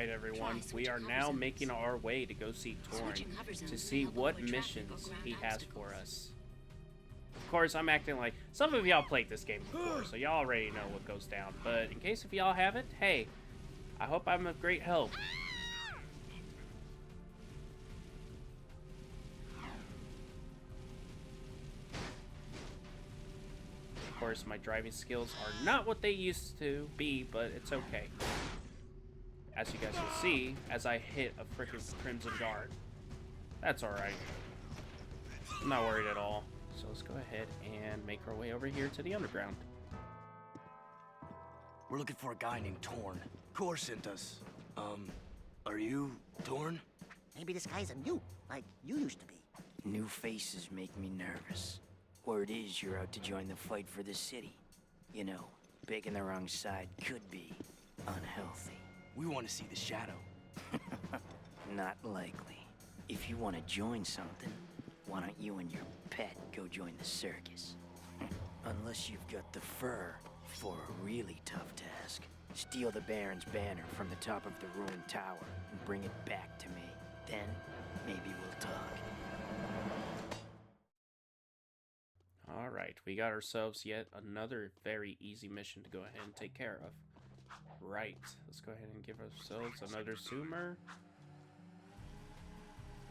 Alright everyone, we are now making our way to go see Torn to see what missions he has for us. Of course, I'm acting like some of y'all played this game before, so y'all already know what goes down. But in case if y'all haven't, hey, I hope I'm of great help. Of course, my driving skills are not what they used to be, but it's okay. As you guys can see, as I hit a freaking Crimson Guard. That's alright. I'm not worried at all. So let's go ahead and make our way over here to the underground. We're looking for a guy named Torn. Core sent us. Are you Torn? Maybe this guy's a mute, like you used to be. New faces make me nervous. Word is you're out to join the fight for the city. You know, picking the wrong side could be unhealthy. We want to see the Shadow. Not likely. If you want to join something, why don't you and your pet go join the circus? Unless you've got the fur for a really tough task. Steal the Baron's banner from the top of the ruined tower and bring it back to me. Then, maybe we'll talk. Alright, we got ourselves yet another very easy mission to go ahead and take care of. Right, let's go ahead and give ourselves another zoomer.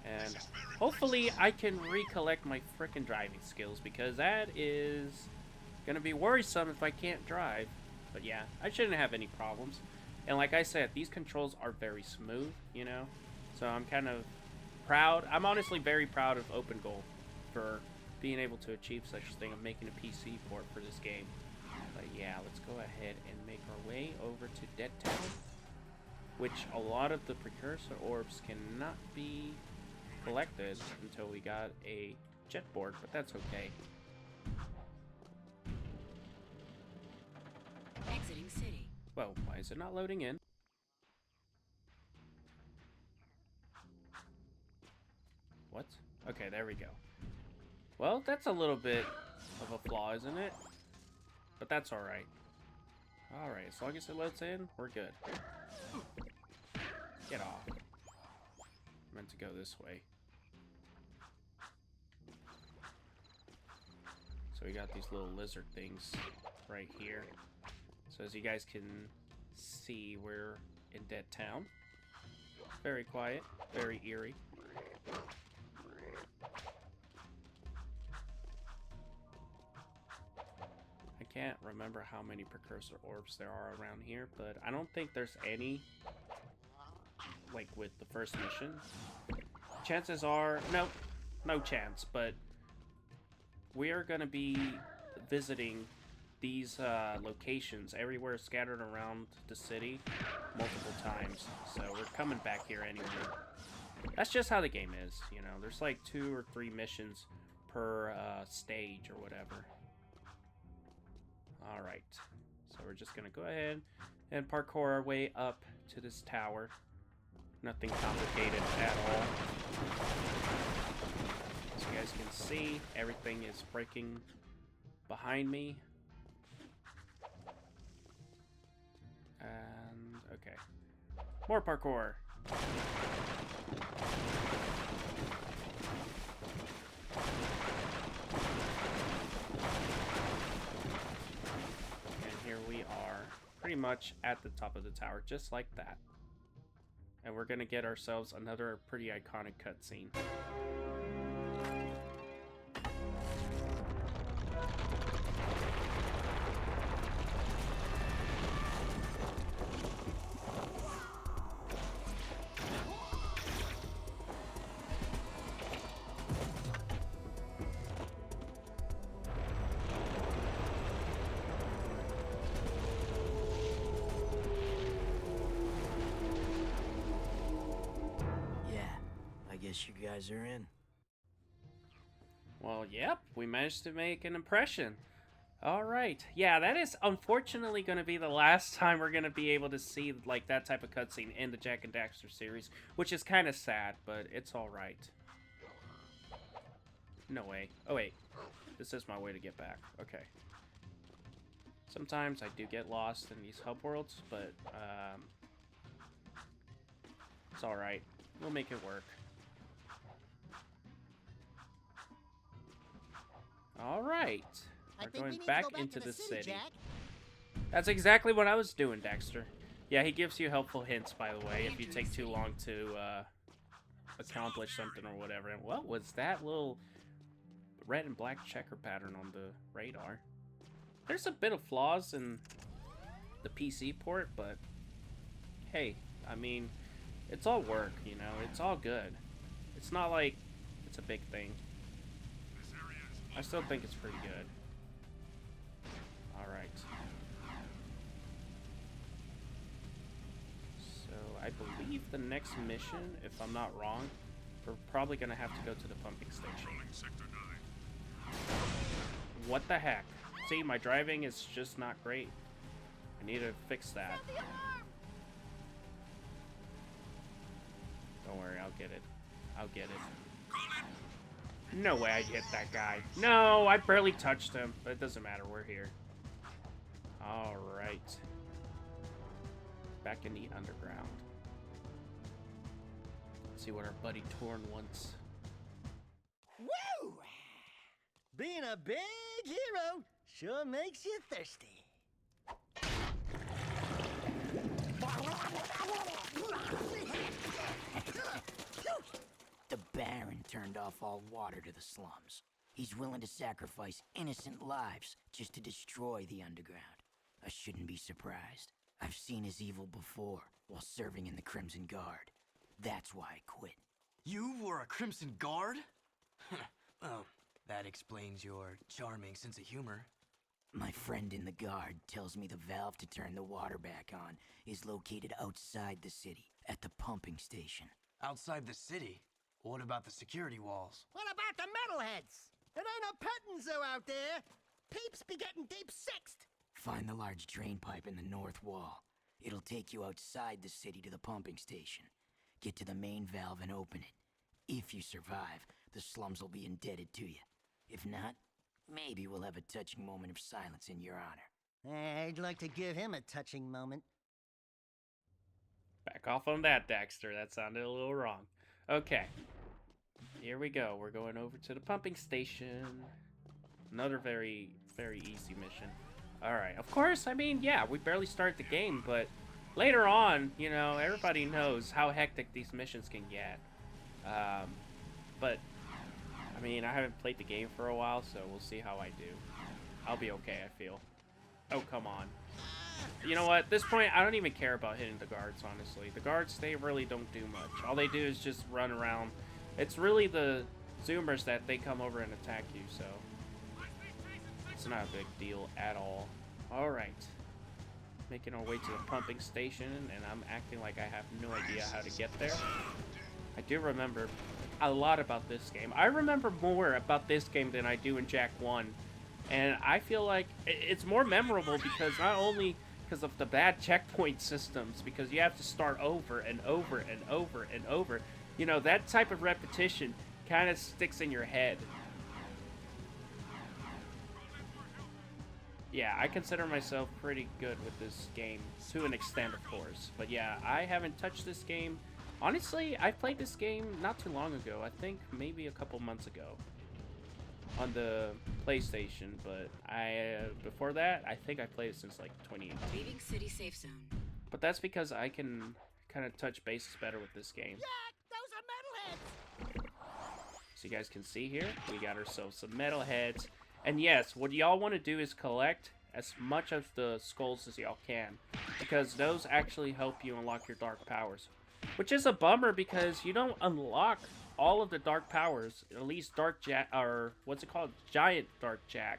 And hopefully I can recollect my frickin' driving skills, because that is gonna be worrisome if I can't drive. But yeah, I shouldn't have any problems. And like I said, these controls are very smooth, you know? So I'm kind of proud. I'm honestly very proud of OpenGoal for being able to achieve such a thing of making a PC port for this game. But yeah, let's go ahead and make our way over to Dead Town, which a lot of the precursor orbs cannot be collected until we got a jet board, but that's okay. Exiting city. Whoa, why is it not loading in? What? Okay, there we go. Well, that's a little bit of a flaw, isn't it? But that's alright. Alright, as long as it loads in, we're good. Get off. I meant to go this way. So we got these little lizard things right here. So as you guys can see, we're in Dead Town. Very quiet, very eerie. I can't remember how many precursor orbs there are around here, but I don't think there's any, like with the first mission. Chances are, no chance, but we are going to be visiting these locations everywhere scattered around the city multiple times, so we're coming back here anyway. That's just how the game is, you know. There's like 2 or 3 missions per stage or whatever. Alright, so we're just gonna go ahead and parkour our way up to this tower. Nothing complicated at all. As you guys can see, everything is breaking behind me. And, okay. More parkour! Here we are, pretty much at the top of the tower, just like that. And we're gonna get ourselves another pretty iconic cutscene. Guess you guys are in. Well, yep, we managed to make an impression. Alright, yeah, that is unfortunately going to be the last time we're going to be able to see like that type of cutscene in the Jak and Daxter series, which is kind of sad, but it's alright. No way. Oh wait, this is my way to get back. Okay. Sometimes I do get lost in these hub worlds, but It's alright. We'll make it work. Alright. I We're think we going need back to go back into to the city, city. Jack. That's exactly what I was doing, Dexter. Yeah, he gives you helpful hints, by the way, if you take too long to accomplish something or whatever. And what was that little red and black checker pattern on the radar? There's a bit of flaws in the PC port, but hey, I mean, it's all work, you know, it's all good. It's not like it's a big thing. I still think it's pretty good. Alright. So, I believe the next mission, if I'm not wrong, we're probably gonna have to go to the pumping station. What the heck? See, my driving is just not great. I need to fix that. Don't worry, I'll get it. I'll get it. No way I'd hit that guy. No, I barely touched him, but it doesn't matter. We're here. Alright. Back in the underground. Let's see what our buddy Torn wants. Woo! Being a big hero sure makes you thirsty. The Baron turned off all water to the slums. He's willing to sacrifice innocent lives just to destroy the underground. I shouldn't be surprised. I've seen his evil before while serving in the Crimson Guard. That's why I quit. You were a Crimson Guard? Well, that explains your charming sense of humor. My friend in the Guard tells me the valve to turn the water back on is located outside the city, at the pumping station. Outside the city? What about the security walls? What about the metalheads? There ain't no petting zoo out there. Peeps be getting deep-sixed. Find the large drain pipe in the north wall. It'll take you outside the city to the pumping station. Get to the main valve and open it. If you survive, the slums will be indebted to you. If not, maybe we'll have a touching moment of silence in your honor. I'd like to give him a touching moment. Back off on that, Dexter. That sounded a little wrong. Okay. Here we go. We're going over to the pumping station. Another very, very easy mission. Alright. Of course, I mean, yeah, we barely started the game, but later on, you know, everybody knows how hectic these missions can get. But, I mean, I haven't played the game for a while, so we'll see how I do. I'll be okay, I feel. Oh, come on. You know what? At this point, I don't even care about hitting the guards, honestly. The guards, they really don't do much. All they do is just run around. It's really the Zoomers that they come over and attack you, so it's not a big deal at all. Alright. Making our way to the pumping station, and I'm acting like I have no idea how to get there. I do remember a lot about this game. I remember more about this game than I do in Jak 1. And I feel like it's more memorable because not only because of the bad checkpoint systems, because you have to start over and over and over and over. You know, that type of repetition kind of sticks in your head. Yeah, I consider myself pretty good with this game, to an extent, of course. But yeah, I haven't touched this game. Honestly, I played this game not too long ago. I think maybe a couple months ago on the PlayStation, but before that, I think I played it since like 2018. Leaving city safe zone. But that's because I can kind of touch bases better with this game. Jack, those are metalheads! So you guys can see here, we got ourselves some metalheads. And yes, what y'all want to do is collect as much of the skulls as y'all can, because those actually help you unlock your dark powers. Which is a bummer because you don't unlock all of the dark powers, at least Dark Jack, or what's it called? Giant Dark Jack.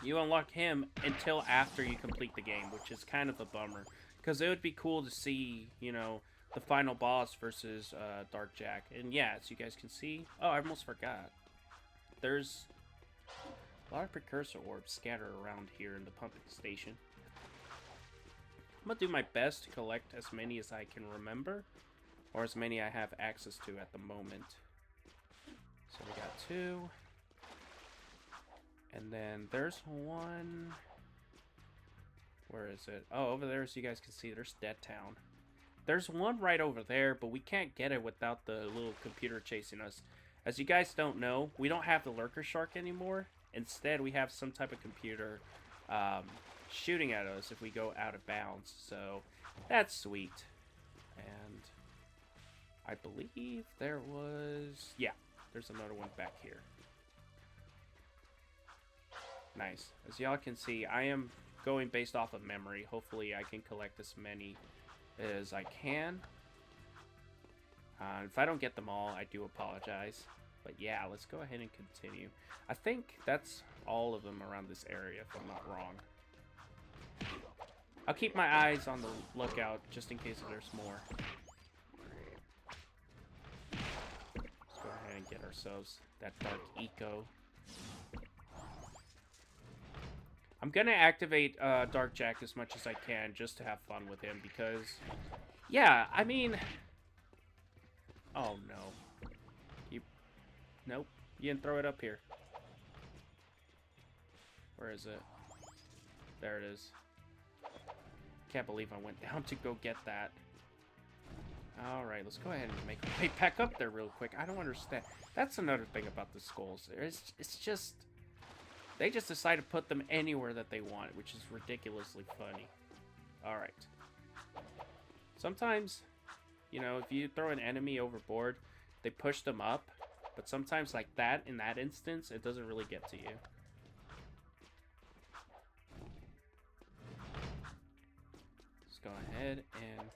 You unlock him until after you complete the game, which is kind of a bummer. Because it would be cool to see, you know, the final boss versus Dark Jack. And yeah, as you guys can see, oh, I almost forgot. There's a lot of precursor orbs scattered around here in the pumping station. I'm gonna do my best to collect as many as I can remember, or as many I have access to at the moment. So we got 2. And then there's one. Where is it? Oh, over there, so you guys can see there's Dead Town. there's one right over there, but we can't get it without the little computer chasing us. As you guys don't know, we don't have the lurker shark anymore. Instead, we have some type of computer shooting at us if we go out of bounds. So that's sweet. And I believe there was... yeah, there's another one back here. Nice. As y'all can see, I am going based off of memory. Hopefully I can collect as many as I can. If I don't get them all, I do apologize. But yeah, let's go ahead and continue. I think that's all of them around this area, if I'm not wrong. I'll keep my eyes on the lookout just in case there's more. Let's go ahead and get ourselves that dark eco. I'm gonna activate Dark Jak as much as I can just to have fun with him because, yeah, I mean, oh no, nope, you didn't throw it up here. Where is it? There it is. Can't believe I went down to go get that. All right, let's go ahead and make our way back up there real quick. I don't understand. That's another thing about the skulls. It's just... they just decide to put them anywhere that they want, which is ridiculously funny. Alright. Sometimes, you know, if you throw an enemy overboard, they push them up. But sometimes, like that, in that instance, it doesn't really get to you. Let's go ahead and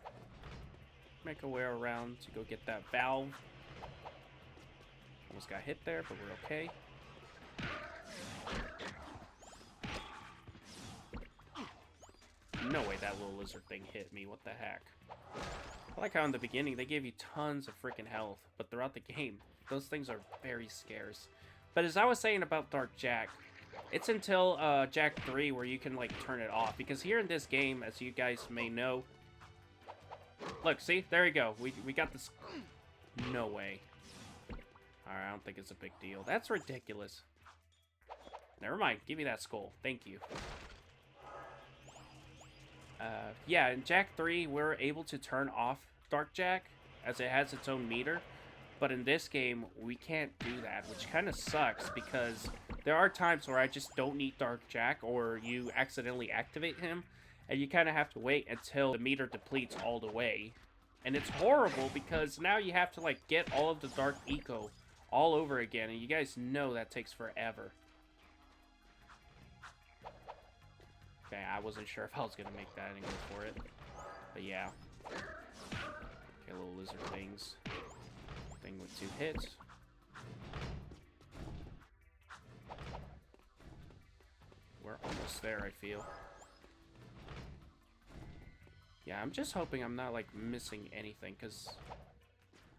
make our way around to go get that valve. Almost got hit there, but we're okay. No way that little lizard thing hit me. What the heck? I like how in the beginning they gave you tons of freaking health, but throughout the game, those things are very scarce. But as I was saying about Dark Jak, it's until Jak 3 where you can like turn it off. Because here in this game, as you guys may know... look, see? There you go. We got this... no way. Alright, I don't think it's a big deal. That's ridiculous. Never mind. Give me that skull. Thank you. Yeah, in Jak 3, we're able to turn off Dark Jak, as it has its own meter. But in this game, we can't do that, which kind of sucks, because there are times where I just don't need Dark Jak, or you accidentally activate him, and you kind of have to wait until the meter depletes all the way. And it's horrible, because now you have to, like, get all of the Dark Eco all over again, and you guys know that takes forever. Okay, I wasn't sure if I was going to make that and go for it. But yeah. Okay, little lizard things. Thing with 2 hits. We're almost there, I feel. Yeah, I'm just hoping I'm not, like, missing anything, because,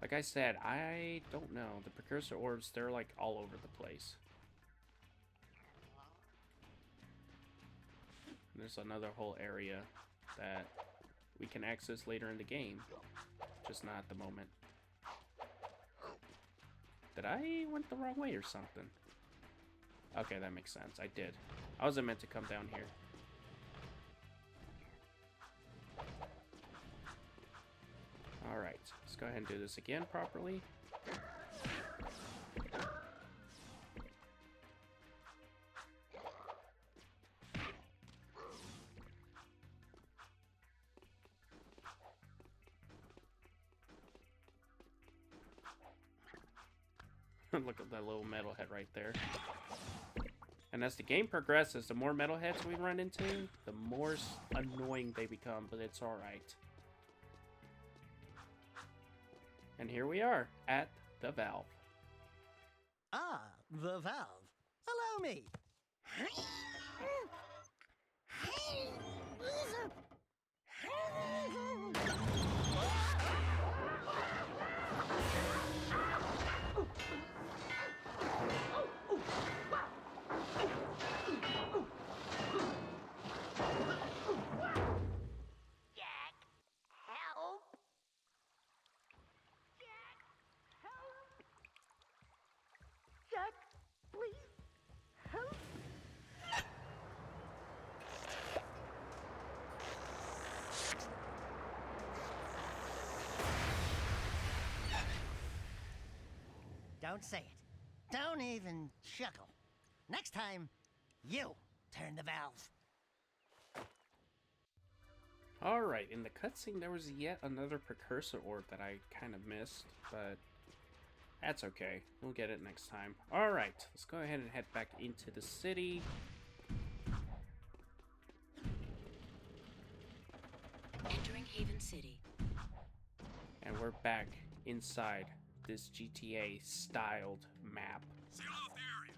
like I said, I don't know. The precursor orbs, they're, like, all over the place. There's another whole area that we can access later in the game, just not at the moment. Did I went the wrong way or something? Okay, that makes sense. I did. I wasn't meant to come down here. Alright, let's go ahead and do this again properly. Look at that little metalhead right there. And as the game progresses, the more metalheads we run into, the more annoying they become, but it's alright. And here we are, at the valve. Ah, the valve. Allow me. Jak, please help. don't say it. Don't even chuckle. Next time, you turn the valve. Alright, in the cutscene there was yet another precursor orb that I kind of missed, but that's okay. We'll get it next time. Alright, let's go ahead and head back into the city. Entering Haven City. And we're back inside this GTA styled map. Seal off the area.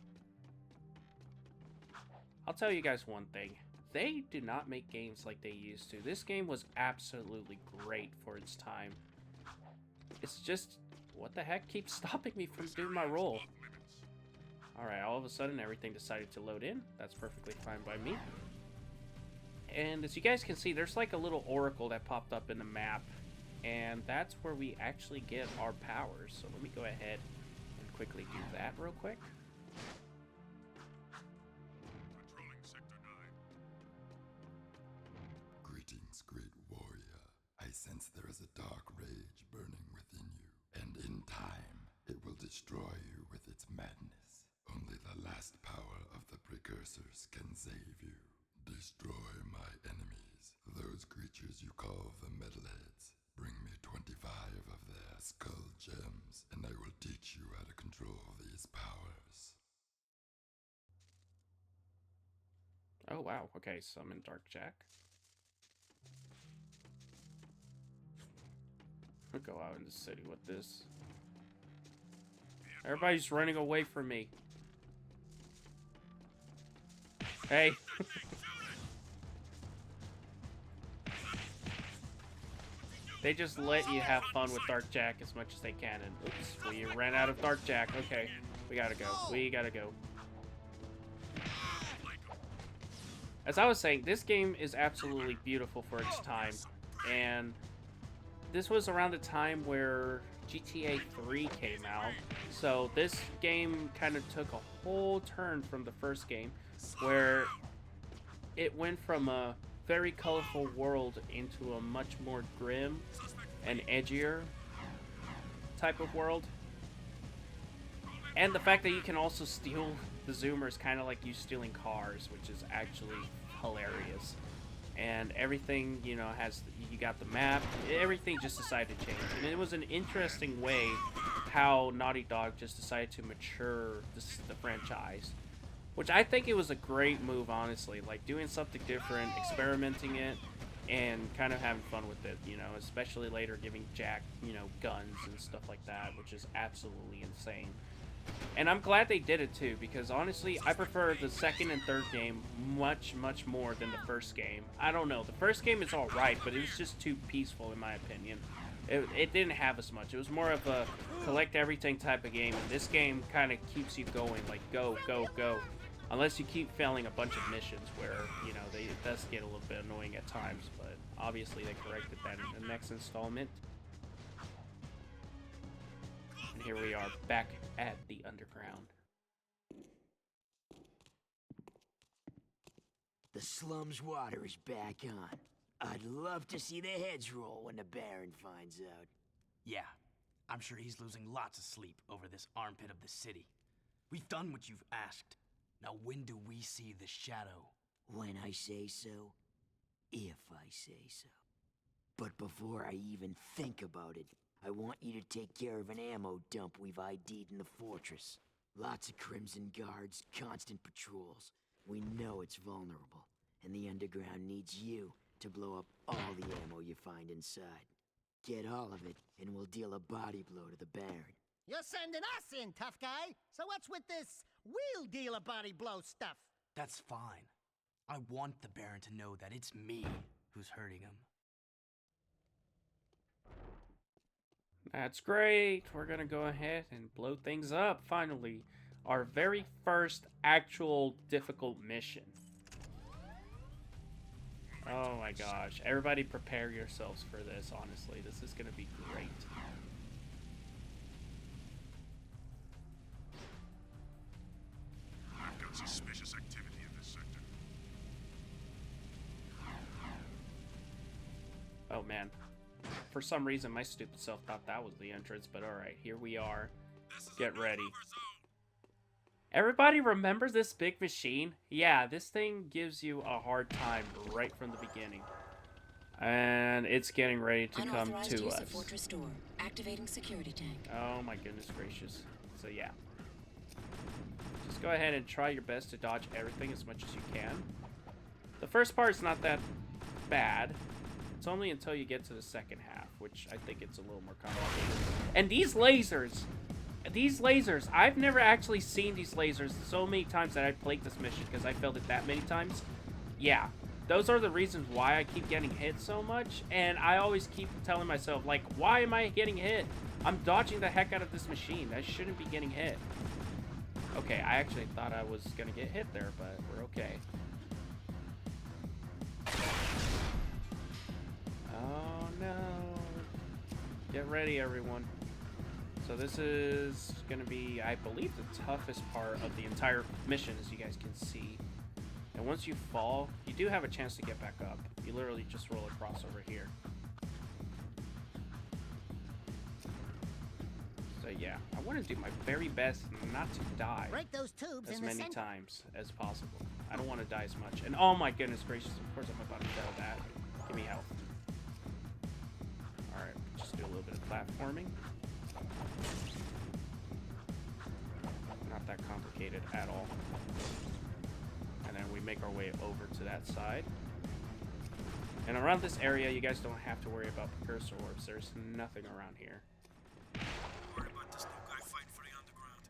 I'll tell you guys one thing. They do not make games like they used to. This game was absolutely great for its time. It's just, what the heck keeps stopping me from doing my role? Alright, all of a sudden everything decided to load in. That's perfectly fine by me. And as you guys can see, there's like a little oracle that popped up in the map. And that's where we actually get our powers. So let me go ahead and quickly do that real quick. Patrolling Sector 9. Greetings, great warrior. I sense there is a dark rage burning within you, and in time, it will destroy you with its madness. Only the last power of the precursors can save you. Destroy my enemies, those creatures you call the metalheads. Bring me 25 of their skull gems, and I will teach you how to control these powers. Oh wow, okay, summon Dark Jack. I'll go out in the city with this. Everybody's running away from me. Hey. They just let you have fun with Dark Jack as much as they can, and oops, we ran out of Dark Jack. Okay, we gotta go. We gotta go. As I was saying, this game is absolutely beautiful for its time, and this was around the time where GTA 3 came out, so this game kind of took a whole turn from the first game, where it went from a very colorful world into a much more grim and edgier type of world. And the fact that you can also steal the Zoomers, kind of like you stealing cars, which is actually hilarious. And everything, you know, you got the map, everything just decided to change. And it was an interesting way how Naughty Dog just decided to mature the franchise. Which I think it was a great move, honestly. Like, doing something different, experimenting it, and kind of having fun with it, you know, especially later giving Jack, you know, guns and stuff like that, which is absolutely insane. And I'm glad they did it too, because honestly, I prefer the second and third game much, much more than the first game. I don't know, the first game is alright, but it was just too peaceful in my opinion. It didn't have as much. It was more of a collect everything type of game, and this game kind of keeps you going, like, go, go, go. Unless you keep failing a bunch of missions where, you know, it does get a little bit annoying at times, but obviously they corrected that in the next installment. And here we are, back at the underground. The slum's water is back on. I'd love to see their heads roll when the Baron finds out. Yeah, I'm sure he's losing lots of sleep over this armpit of the city. We've done what you've asked. Now when do we see the shadow? When I say so, if I say so. But before I even think about it, I want you to take care of an ammo dump we've ID'd in the fortress. Lots of Crimson Guards, constant patrols. We know it's vulnerable, and the underground needs you to blow up all the ammo you find inside. Get all of it, and we'll deal a body blow to the Baron. You're sending us in, tough guy. So what's with this wheel dealer body blow stuff? That's fine. I want the Baron to know that it's me who's hurting him. That's great. We're gonna go ahead and blow things up, finally. Our very first actual difficult mission. Oh my gosh. Everybody prepare yourselves for this, honestly. This is gonna be great. I've got suspicious activity in this sector. Oh man. For some reason, my stupid self thought that was the entrance, but alright, here we are. Get ready. Everybody remembers this big machine? Yeah, this thing gives you a hard time right from the beginning. And it's getting ready to come Unauthorized to use us. of Fortress Door. Activating security tank. Oh my goodness gracious. So yeah. Just go ahead and try your best to dodge everything as much as you can. The first part's not that bad. It's only until you get to the second half, which I think it's a little more complicated. And these lasers, I've never actually seen these lasers so many times that I've played this mission because I failed it that many times. Yeah, those are the reasons why I keep getting hit so much, and I always keep telling myself, like, why am I getting hit? I'm dodging the heck out of this machine. I shouldn't be getting hit. Okay, I actually thought I was gonna get hit there, but we're okay. Oh no. Get ready, everyone. So this is gonna be, I believe, the toughest part of the entire mission, as you guys can see. And once you fall, you do have a chance to get back up. You literally just roll across over here. So yeah, I want to do my very best not to die Break those tubes as in the many center. times as possible. I don't want to die as much. And oh my goodness gracious, of course I'm about to fail that. Give me health. Alright, just do a little bit of platforming. Not that complicated at all. And then we make our way over to that side. And around this area, you guys don't have to worry about precursor orbs. There's nothing around here. Worry about this new guy fighting for the underground.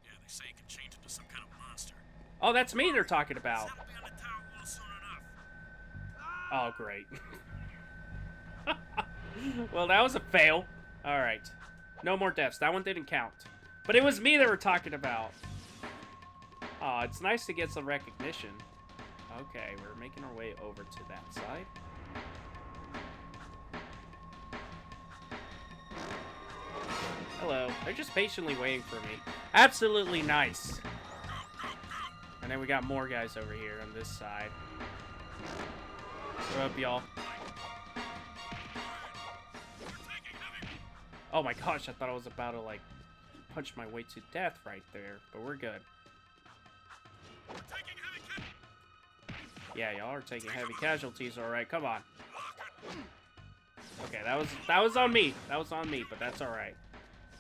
Yeah, they say he can change into some kind of monster. Oh, that's me they're talking about. That'll be on the tower wall soon enough. Oh, great. Well, that was a fail. Alright. No more deaths. That one didn't count. But it was me they were talking about. Oh, it's nice to get some recognition. Okay, we're making our way over to that side. Hello. They're just patiently waiting for me. Absolutely nice. And then we got more guys over here on this side. What up, y'all? Oh my gosh, I thought I was about to, like, punch my way to death right there. But we're good. Yeah, y'all are taking heavy casualties, alright. Come on. Okay, that was on me. That was on me, but that's alright.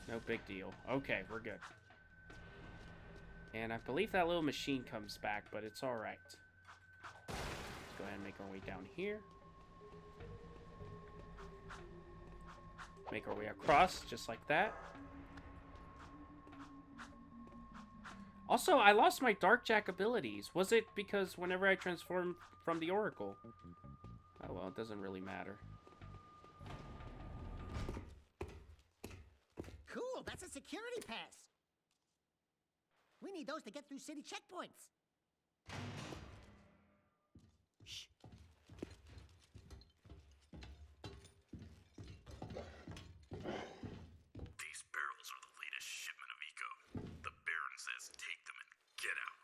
No big deal. Okay, we're good. And I believe that little machine comes back, but it's alright. Let's go ahead and make our way down here. Make our way across, just like that. Also, I lost my Dark Jack abilities. Was it because whenever I transformed from the Oracle? Oh well, it doesn't really matter. Cool, that's a security pass. We need those to get through city checkpoints. Shh. These barrels are the latest shipment of eco. The Baron says take them and get out.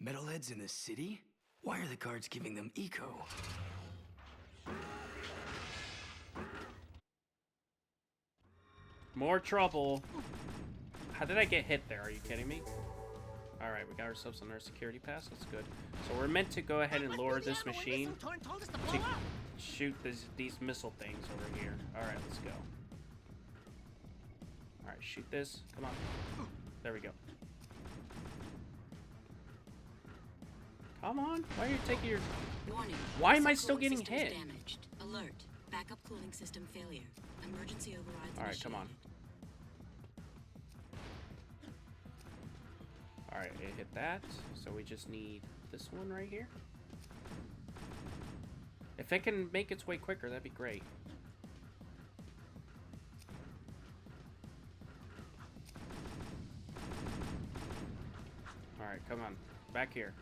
Metalheads in the city? Why are the guards giving them eco? More trouble. How did I get hit there? Are you kidding me? Alright, we got ourselves another security pass. That's good. So we're meant to go ahead and lure this machine to shoot these missile things over here. Alright, let's go. Alright, shoot this. Come on. There we go. Come on. Why are you taking your... Warning. Why am I Subcooling still getting system is hit? Damaged. Alert. Backup cooling system failure. Emergency overrides Alright, come on. Alright, it hit that. So we just need this one right here. If it can make its way quicker, that'd be great. Alright, come on. Back here.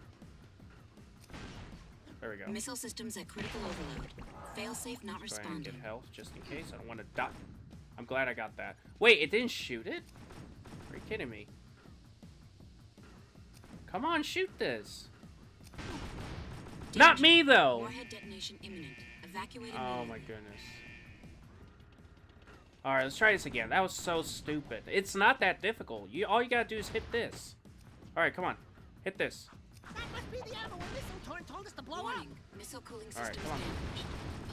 There we go. Missile systems at critical overload. Failsafe not Go ahead and get responding. health just in case. I don't want to die. I'm glad I got that. Wait, it didn't shoot it? Are you kidding me? Come on, shoot this. Not me, though. Warhead detonation imminent. Evacuating Oh immediately. my goodness. All right, let's try this again. That was so stupid. It's not that difficult. All you gotta do is hit this. All right, come on, hit this. That must be the ammo when Missile told us to blow up. Warning. Missile cooling All right, system come on. damaged.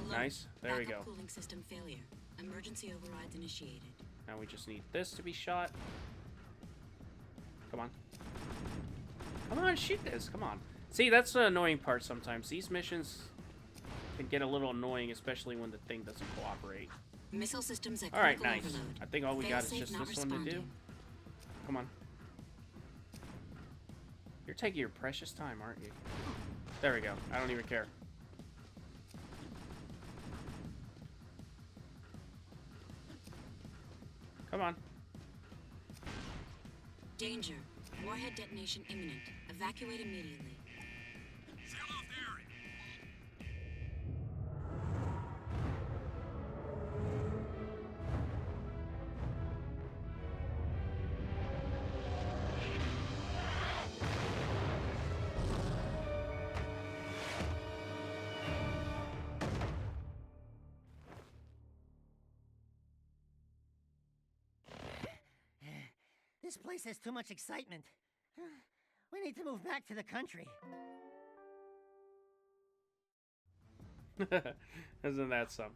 Alert. Nice. There we Backup go. Cooling system failure. Emergency overrides initiated. Now we just need this to be shot. Come on. Come on, shoot this. Come on. See, that's the annoying part sometimes. These missions can get a little annoying, especially when the thing doesn't cooperate. Missile systems at All right, critical nice. overload. I think all we got is Failsafe just not this one to do. responding. Come on. You're taking your precious time, aren't you? There we go. I don't even care. Come on. Danger. Warhead detonation imminent. Evacuate immediately. Seal off the area. This place has too much excitement. We need to move back to the country. Isn't that something?